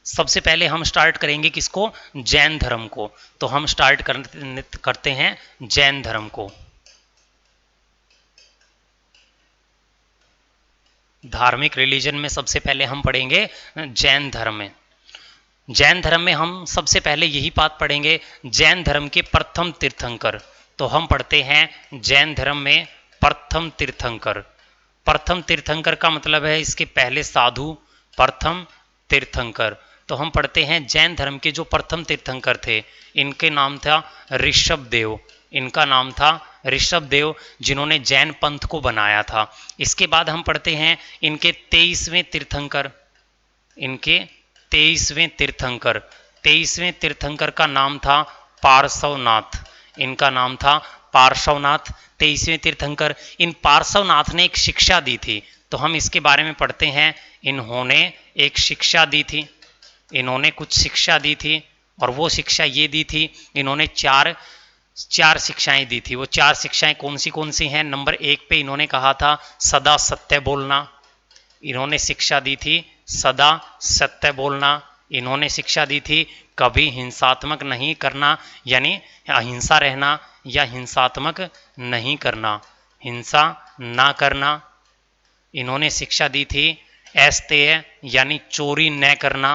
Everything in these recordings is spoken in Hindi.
सबसे पहले हम स्टार्ट करेंगे किसको, जैन धर्म को। तो हम स्टार्ट करते हैं जैन धर्म को। धार्मिक रिलीजन में सबसे पहले हम पढ़ेंगे जैन धर्म में। जैन धर्म में हम सबसे पहले यही बात पढ़ेंगे, जैन धर्म के प्रथम तीर्थंकर। तो हम पढ़ते हैं जैन धर्म में प्रथम तीर्थंकर। प्रथम तीर्थंकर का मतलब है इसके पहले साधु, प्रथम तीर्थंकर। तो हम पढ़ते हैं जैन धर्म के जो प्रथम तीर्थंकर थे, इनके नाम था ऋषभ देव। इनका नाम था ऋषभ देव, जिन्होंने जैन पंथ को बनाया था। इसके बाद हम पढ़ते हैं इनके 23वें तीर्थंकर। इनके 23वें तीर्थंकर, 23वें तीर्थंकर का नाम था पार्श्वनाथ। इनका नाम था पार्श्वनाथ, 23वें तीर्थंकर। इन पार्श्वनाथ ने एक शिक्षा दी थी, तो हम इसके बारे में पढ़ते हैं। इन्होंने एक शिक्षा दी थी, इन्होंने कुछ शिक्षा दी थी, और वो शिक्षा ये दी थी, इन्होंने चार शिक्षाएं दी थी। वो चार शिक्षाएं कौन सी हैं? नंबर 1 पे इन्होंने कहा था सदा सत्य बोलना। इन्होंने शिक्षा दी थी सदा सत्य बोलना। इन्होंने शिक्षा दी थी कभी हिंसात्मक नहीं करना, यानी अहिंसा रहना या हिंसात्मक नहीं करना, हिंसा ना करना। इन्होंने शिक्षा दी थी अस्तेय, यानी चोरी न करना।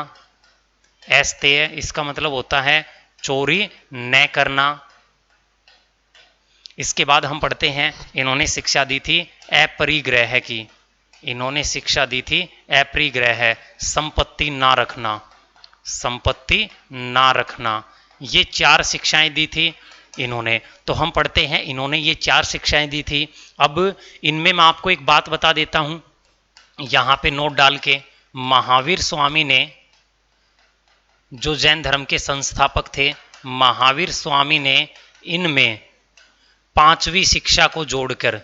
अस्तेय इसका मतलब होता है चोरी न करना। इसके बाद हम पढ़ते हैं इन्होंने शिक्षा दी थी अपरिग्रह की। इन्होंने शिक्षा दी थी अपरिग्रह, संपत्ति ना रखना, संपत्ति ना रखना। ये 4 शिक्षाएं दी थी इन्होंने। तो हम पढ़ते हैं इन्होंने ये 4 शिक्षाएं दी थी। अब इनमें मैं आपको एक बात बता देता हूं, यहां पे नोट डाल के। महावीर स्वामी ने, जो जैन धर्म के संस्थापक थे, महावीर स्वामी ने इनमें 5वीं शिक्षा को जोड़कर,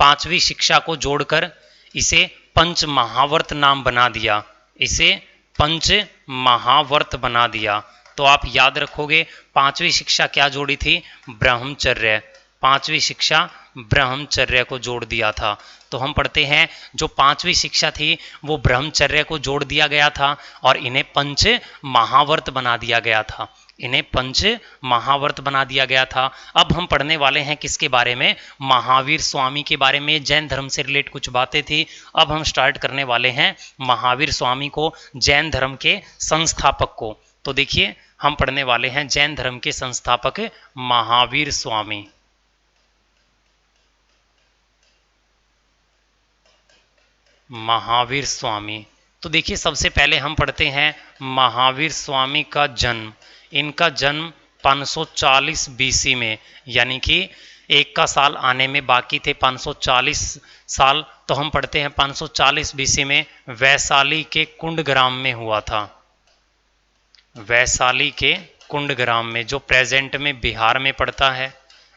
5वीं शिक्षा को जोड़कर इसे पंच महावर्त नाम बना दिया। इसे पंच महावर्त बना दिया। तो आप याद रखोगे 5वीं शिक्षा क्या जोड़ी थी? ब्रह्मचर्य। 5वीं शिक्षा ब्रह्मचर्य को जोड़ दिया था। तो हम पढ़ते हैं जो 5वीं शिक्षा थी वो ब्रह्मचर्य को जोड़ दिया गया था, और इन्हें पंच महावर्त बना दिया गया था। इन्हें पंच महावर्त बना दिया गया था। अब हम पढ़ने वाले हैं किसके बारे में? महावीर स्वामी के बारे में। जैन धर्म से रिलेट कुछ बातें थी। अब हम स्टार्ट करने वाले हैं महावीर स्वामी को, जैन धर्म के संस्थापक को। तो देखिए हम पढ़ने वाले हैं जैन धर्म के संस्थापक महावीर स्वामी। महावीर स्वामी। तो देखिए सबसे पहले हम पढ़ते हैं महावीर स्वामी का जन्म। इनका जन्म 540 बीसी में, यानी कि एक का साल आने में बाकी थे 540 साल। तो हम पढ़ते हैं 540 बीसी में वैशाली के कुंडग्राम में हुआ था। वैशाली के कुंडग्राम में, जो प्रेजेंट में बिहार में पड़ता है,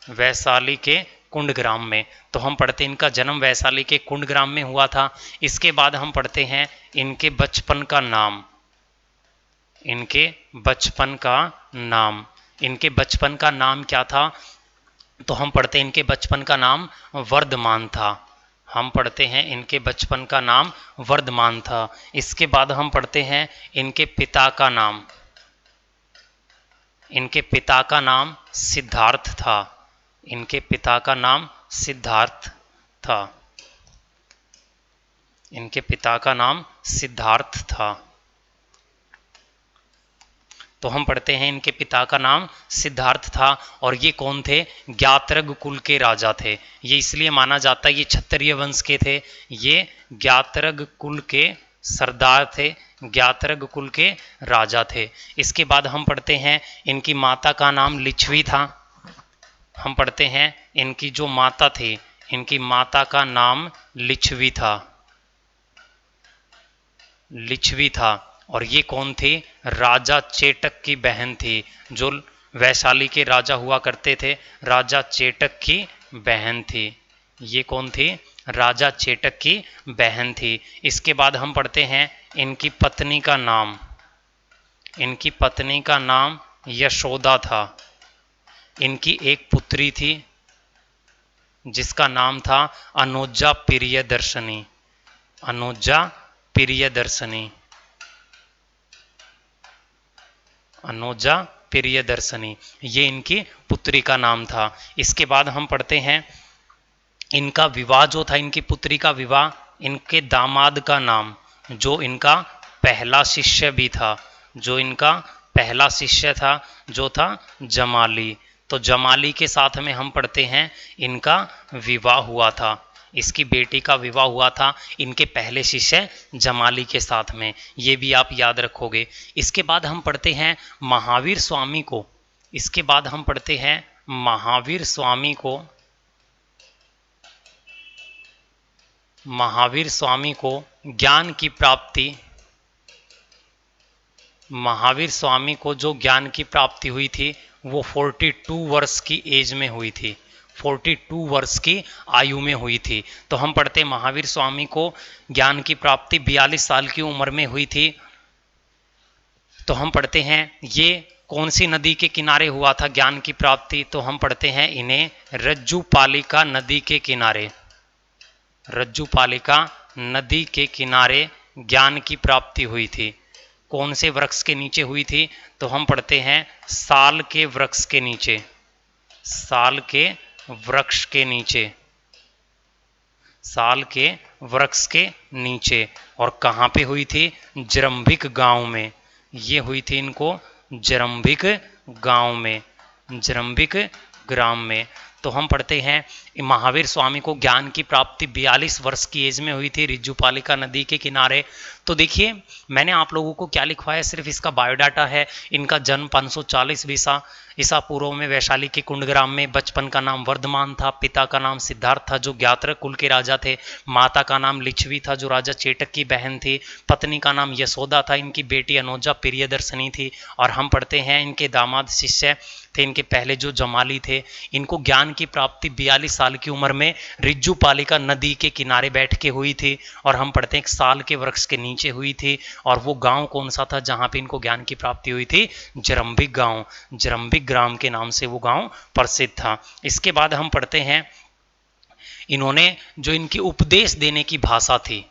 वैशाली के कुंडग्राम में। तो हम पढ़ते हैं इनका जन्म वैशाली के कुंडग्राम में हुआ था। इसके बाद हम पढ़ते हैं इनके बचपन का नाम। इनके बचपन का नाम, इनके बचपन का नाम क्या था? तो हम पढ़ते हैं इनके बचपन का नाम वर्धमान था। हम पढ़ते हैं इनके बचपन का नाम वर्धमान था। इसके बाद हम पढ़ते हैं इनके पिता का नाम। इनके पिता का नाम सिद्धार्थ था। इनके पिता का नाम सिद्धार्थ था। इनके पिता का नाम सिद्धार्थ था। तो हम पढ़ते हैं इनके पिता का नाम सिद्धार्थ था, और ये कौन थे? ज्ञात्रग कुल के राजा थे। ये इसलिए माना जाता है ये क्षत्रिय वंश के थे। ये ज्ञात्रग कुल के सरदार थे, ज्ञात्रग कुल के राजा थे। इसके बाद हम पढ़ते हैं इनकी माता का नाम लिच्छवी था। हम पढ़ते हैं इनकी जो माता थी, इनकी माता का नाम लिच्छवी था। लिच्छवी था। और ये कौन थी? राजा चेटक की बहन थी। जो वैशाली के राजा हुआ करते थे, राजा चेटक की बहन थी। ये कौन थी? राजा चेटक की बहन थी। इसके बाद हम पढ़ते हैं इनकी पत्नी का नाम। इनकी पत्नी का नाम यशोदा था। इनकी एक पुत्री थी जिसका नाम था अनुजा प्रियदर्शनी। अनुजा प्रियदर्शनी। अनुजा प्रियदर्शनी, ये इनकी पुत्री का नाम था। इसके बाद हम पढ़ते हैं इनका विवाह जो था, इनकी पुत्री का विवाह इनके दामाद का नाम, जो इनका पहला शिष्य भी था, जो इनका पहला शिष्य था, जो था जमाली। तो जमाली के साथ में हम पढ़ते हैं इनका विवाह हुआ था, इसकी बेटी का विवाह हुआ था इनके पहले शिष्य जमाली के साथ में, ये भी आप याद रखोगे। इसके बाद हम पढ़ते हैं महावीर स्वामी को, इसके बाद हम पढ़ते हैं महावीर स्वामी को, महावीर स्वामी को ज्ञान की प्राप्ति, महावीर स्वामी को जो ज्ञान की प्राप्ति हुई थी वो 42 वर्ष की एज में हुई थी, 42 वर्ष की आयु में हुई थी। तो हम पढ़ते महावीर स्वामी को ज्ञान की प्राप्ति 42 साल की उम्र में हुई थी। तो हम पढ़ते हैं ये कौन सी नदी के किनारे हुआ था ज्ञान की प्राप्ति, तो हम पढ़ते हैं इन्हें रज्जुपालिका नदी के किनारे, रज्जुपालिका नदी के किनारे ज्ञान की प्राप्ति हुई थी। कौन से वृक्ष के नीचे हुई थी, तो हम पढ़ते हैं साल के वृक्ष के नीचे, साल के वृक्ष के नीचे, साल के वृक्ष के नीचे। और कहाँ पे हुई थी, जरंभिक गांव में, ये हुई थी इनको जरंभिक गांव में, जरंभिक ग्राम में। तो हम पढ़ते हैं महावीर स्वामी को ज्ञान की प्राप्ति 42 वर्ष की एज में हुई थी रिज्जुपालिका नदी के किनारे। तो देखिए मैंने आप लोगों को क्या लिखवाया, सिर्फ इसका बायोडाटा है। इनका जन्म 540 ईसा पूर्व में वैशाली के कुंडग्राम में, बचपन का नाम वर्धमान था, पिता का नाम सिद्धार्थ था जो ज्ञात्र कुल के राजा थे, माता का नाम लिच्छवी था जो राजा चेटक की बहन थी, पत्नी का नाम यशोदा था, इनकी बेटी अनुजा प्रियदर्शनी थी। और हम पढ़ते हैं इनके दामाद शिष्य थे इनके पहले जो जमाली थे। इनको ज्ञान की प्राप्ति 42 साल की उम्र में रिज्जुपालिका नदी के किनारे बैठ के हुई थी। और हम पढ़ते हैं एक साल के वृक्ष के नीचे हुई थी। और वो गांव कौन सा था जहां पे इनको ज्ञान की प्राप्ति हुई थी, जरंभिक गांव, जरंभिक ग्राम के नाम से वो गांव प्रसिद्ध था। इसके बाद हम पढ़ते हैं इन्होंने जो इनकी उपदेश देने की भाषा थी,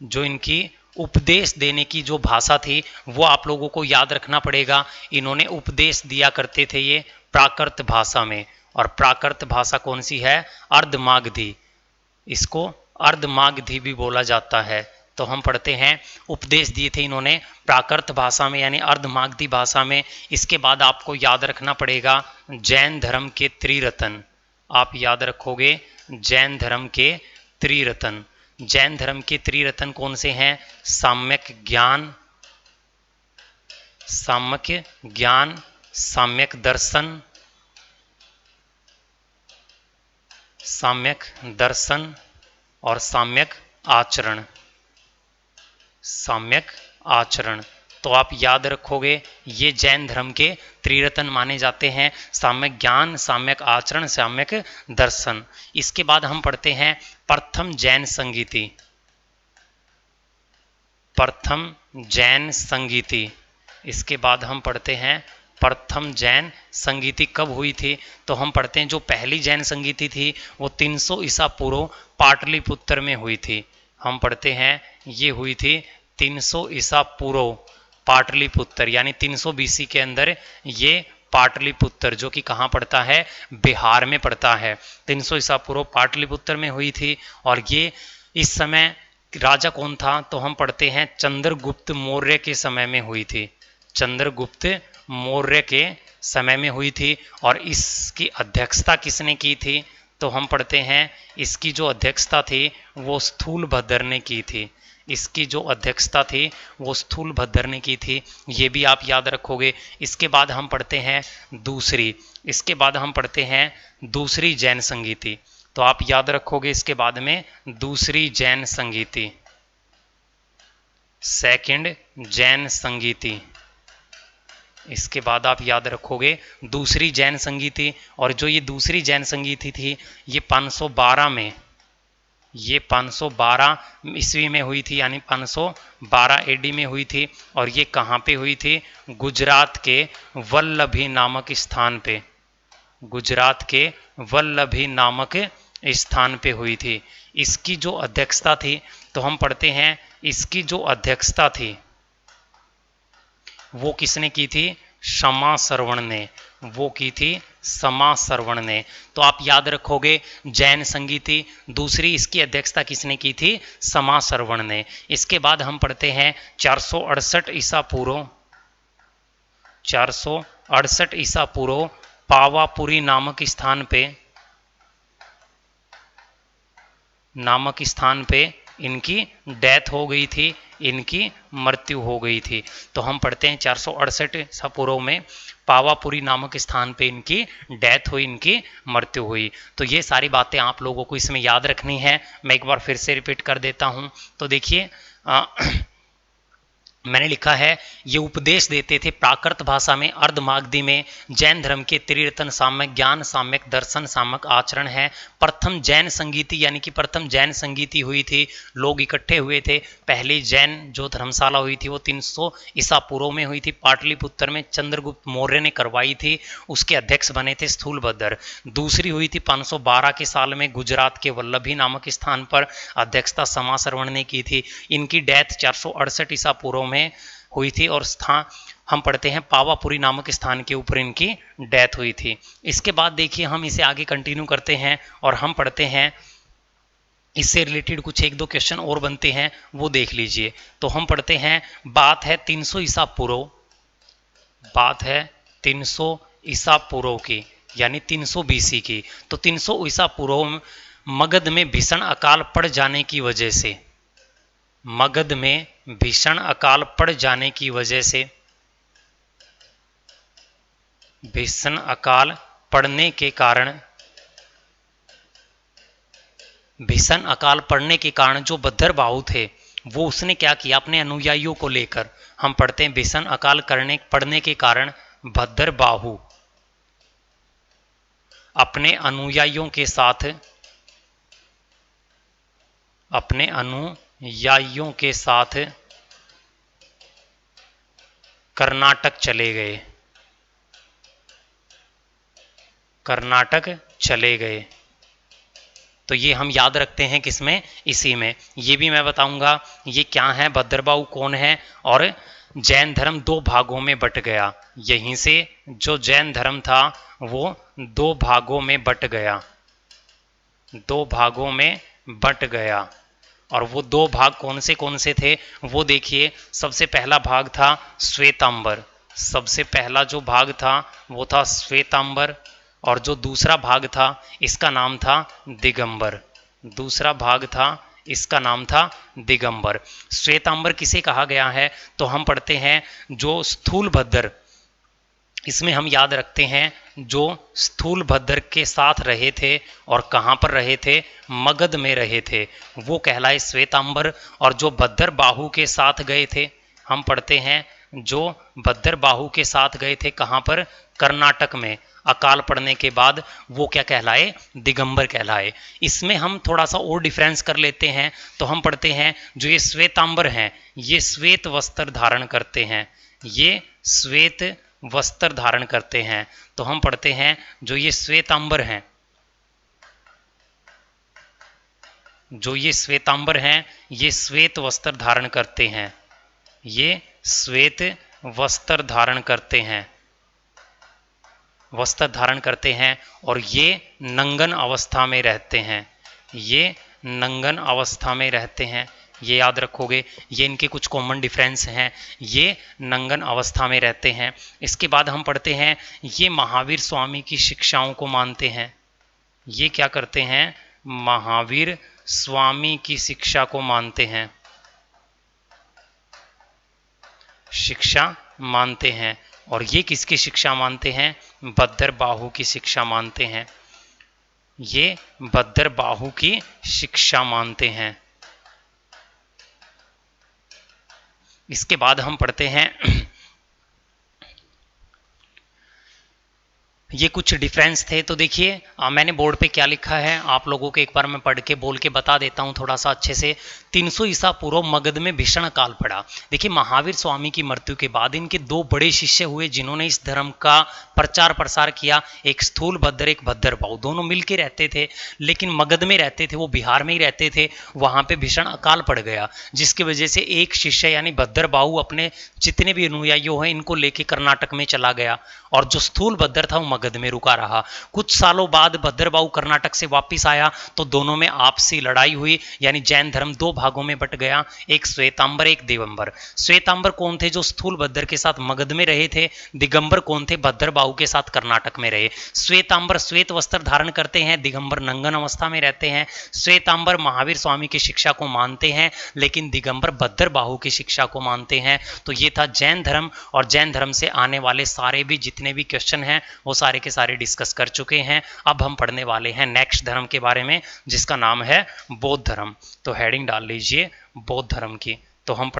जो इनकी उपदेश देने की जो भाषा थी वो आप लोगों को याद रखना पड़ेगा। इन्होंने उपदेश दिया करते थे ये प्राकृत भाषा में, और प्राकृत भाषा कौन सी है, अर्धमागधी, इसको अर्धमागधी भी बोला जाता है। तो हम पढ़ते हैं उपदेश दिए थे इन्होंने प्राकृत भाषा में यानी अर्धमागधी भाषा में। इसके बाद आपको याद रखना पड़ेगा जैन धर्म के त्रिरत्न, आप याद रखोगे जैन धर्म के त्रिरत्न। जैन धर्म के त्रिरत्न कौन से हैं, साम्यक ज्ञान, साम्यक ज्ञान, साम्यक दर्शन, साम्यक दर्शन और साम्यक आचरण, साम्यक आचरण। तो आप याद रखोगे ये जैन धर्म के त्रिरत्न माने जाते हैं, साम्यक ज्ञान, साम्यक आचरण, साम्यक दर्शन। इसके बाद हम पढ़ते हैं प्रथम जैन संगीति, प्रथम जैन संगीति। इसके बाद हम पढ़ते हैं प्रथम जैन संगीति कब हुई थी, तो हम पढ़ते हैं जो पहली जैन संगीति थी वो 300 ईसा पूर्व पाटलिपुत्र में हुई थी। हम पढ़ते हैं ये हुई थी 300 ईसा पूर्व पाटलिपुत्र, यानी 300 बीसी के अंदर ये पाटलिपुत्र जो कि कहाँ पड़ता है, बिहार में पड़ता है, 300 ईसा पूर्व पाटलिपुत्र में हुई थी। और ये इस समय राजा कौन था, तो हम पढ़ते हैं चंद्रगुप्त मौर्य के समय में हुई थी, चंद्रगुप्त मौर्य के समय में हुई थी। और इसकी अध्यक्षता किसने की थी, तो हम पढ़ते हैं इसकी जो अध्यक्षता थी वो स्थूलभद्र ने की थी, इसकी जो अध्यक्षता थी वो स्थूलभद्र ने की थी, ये भी आप याद रखोगे। इसके बाद हम पढ़ते हैं दूसरी, इसके बाद हम पढ़ते हैं दूसरी जैन संगीति। तो आप याद रखोगे इसके बाद में दूसरी जैन संगीति, सेकंड जैन संगीति। इसके बाद आप याद रखोगे दूसरी जैन संगीति। और जो ये दूसरी जैन संगीति थी ये 512 में, ये 512 ईस्वी में हुई थी, यानी 512 एडी में हुई थी। और ये कहाँ पे हुई थी, गुजरात के वल्लभी नामक स्थान पे, गुजरात के वल्लभी नामक स्थान पे हुई थी। इसकी जो अध्यक्षता थी, तो हम पढ़ते हैं इसकी जो अध्यक्षता थी वो किसने की थी, समासरवण ने, वो की थी समासरवण ने। तो आप याद रखोगे जैन संगीति, दूसरी इसकी अध्यक्षता किसने की थी? समासरवण ने। इसके बाद हम पढ़ते हैं 468 ईसा पूर्व, 468 ईसा पूर्व पावापुरी नामक स्थान पे इनकी डेथ हो गई थी, इनकी मृत्यु हो गई थी। तो हम पढ़ते हैं 468 ईसा पूर्व में पावापुरी नामक स्थान पे इनकी डेथ हुई, इनकी मृत्यु हुई। तो ये सारी बातें आप लोगों को इसमें याद रखनी है। मैं एक बार फिर से रिपीट कर देता हूं। तो देखिए मैंने लिखा है, ये उपदेश देते थे प्राकृत भाषा में, अर्धमागधी में। जैन धर्म के त्रिरत्न साम्यक ज्ञान, साम्यक दर्शन, साम्यक आचरण है। प्रथम जैन संगीति यानी कि प्रथम जैन संगीति हुई थी, लोग इकट्ठे हुए थे। पहली जैन जो धर्मशाला हुई थी वो 300 ईसा पूर्व में हुई थी, पाटलिपुत्र में चंद्रगुप्त मौर्य ने करवाई थी, उसके अध्यक्ष बने थे स्थूलभद्र। दूसरी हुई थी 512 के साल में गुजरात के वल्लभी नामक स्थान पर, अध्यक्षता समासरवण ने की थी। इनकी डेथ 468 ईसा पूर्व में हुई थी और स्थान हम पढ़ते हैं पावापुरी नामक स्थान के ऊपर इनकी डेथ हुई थी। इसके बाद देखिए हम इसे आगे कंटिन्यू करते हैं और हम पढ़ते हैं, इससे रिलेटेड कुछ एक दो क्वेश्चन और बनते हैं, वो देख लीजिए। तो हम पढ़ते हैं, बात है 300 ईसा पूर्व, बात है 300 ईसा पूर्व की, यानी 300 बीसी की। तो 300 ईसा पूर्व मगध में भीषण अकाल पड़ जाने की वजह से, मगध में भीषण अकाल पड़ जाने की वजह से, भीषण अकाल पड़ने के कारण, भीषण अकाल पड़ने के कारण जो भद्रबाहु थे वो उसने क्या किया अपने अनुयायियों को लेकर, हम पढ़ते हैं भीषण अकाल पड़ने के कारण भद्रबाहु अपने अनुयायियों के साथ, अपने अनुयायियों के साथ कर्नाटक चले गए, कर्नाटक चले गए। तो ये हम याद रखते हैं किसमें? इसी में। ये भी मैं बताऊंगा ये क्या है, भद्रबाहु कौन है, और जैन धर्म दो भागों में बट गया। यहीं से जो जैन धर्म था वो दो भागों में बट गया, दो भागों में बट गया। और वो दो भाग कौन से थे वो देखिए। सबसे पहला भाग था श्वेतांबर, सबसे पहला जो भाग था वो था श्वेतांबर, और जो दूसरा भाग था इसका नाम था दिगंबर, दूसरा भाग था इसका नाम था दिगंबर। श्वेतांबर किसे कहा गया है? तो हम पढ़ते हैं जो स्थूलभद्र, इसमें हम याद रखते हैं जो स्थूलभद्र के साथ रहे थे और कहाँ पर रहे थे? मगध में रहे थे, वो कहलाए श्वेतांबर। और जो भद्रबाहु के साथ गए थे, हम पढ़ते हैं जो भद्रबाहु के साथ गए थे कहाँ पर? कर्नाटक में, अकाल पड़ने के बाद, वो क्या कहलाए? दिगंबर कहलाए। इसमें हम थोड़ा सा और डिफरेंस कर लेते हैं। तो हम पढ़ते हैं जो ये श्वेतांबर हैं ये श्वेत वस्त्र धारण करते हैं, ये श्वेत वस्त्र धारण करते हैं। तो हम पढ़ते हैं जो ये श्वेतांबर हैं, जो ये श्वेतांबर हैं ये श्वेत वस्त्र धारण करते हैं, ये श्वेत वस्त्र धारण करते हैं, वस्त्र धारण करते हैं। और ये नंगन अवस्था में रहते हैं, ये नंगन अवस्था में रहते हैं। ये याद रखोगे, ये इनके कुछ कॉमन डिफरेंस हैं, ये नंगन अवस्था में रहते हैं। इसके बाद हम पढ़ते हैं ये महावीर स्वामी की शिक्षाओं को मानते हैं, ये क्या करते हैं? महावीर स्वामी की शिक्षा को मानते हैं, शिक्षा मानते हैं। और ये किसकी शिक्षा मानते हैं? भद्रबाहु की शिक्षा मानते हैं, ये भद्रबाहु की शिक्षा मानते हैं। इसके बाद हम पढ़ते हैं ये कुछ डिफरेंस थे। तो देखिए मैंने बोर्ड पे क्या लिखा है आप लोगों को एक बार मैं पढ़ के बोल के बता देता हूँ थोड़ा सा अच्छे से। 300 ईसा पूर्व मगध में भीषण अकाल पड़ा। देखिए महावीर स्वामी की मृत्यु के बाद इनके दो बड़े शिष्य हुए जिन्होंने इस धर्म का प्रचार प्रसार किया। एक स्थूल भद्र, एक भद्र बाहु, दोनों मिलके रहते थे लेकिन मगध में रहते थे, वो बिहार में ही रहते थे। वहां पे भीषण अकाल पड़ गया जिसकी वजह से एक शिष्य यानी भद्र बाहु अपने जितने भी अनुयायियों हैं इनको लेके कर्नाटक में चला गया और जो स्थूल भद्र था वो मगध में रुका रहा। कुछ सालों बाद भद्रबाहु कर्नाटक से वापस आया तो दोनों में आपसी लड़ाई हुई यानी जैन धर्म दो भागों में बट गया, एक श्वेतांबर एक दिगंबर। श्वेतांबर कौन थे? जो स्थूल भद्र के साथ मगध में रहे थे। दिगंबर कौन थे? भद्रबाहु के साथ कर्नाटक में रहे। श्वेतांबर श्वेत वस्त्र धारण करते हैं, दिगंबर नंगन अवस्था में रहते हैं। श्वेतांबर महावीर स्वामी की शिक्षा को मानते हैं लेकिन दिगंबर भद्रबाहु की शिक्षा को मानते हैं। तो ये था जैन धर्म और जैन धर्म से आने वाले सारे भी जितने भी क्वेश्चन हैं वो सारे के सारे डिस्कस कर चुके हैं। अब हम पढ़ने वाले हैं नेक्स्ट धर्म के बारे में जिसका नाम है बौद्ध धर्म। तो हेडिंग डाल लीजिए बौद्ध धर्म की। तो हम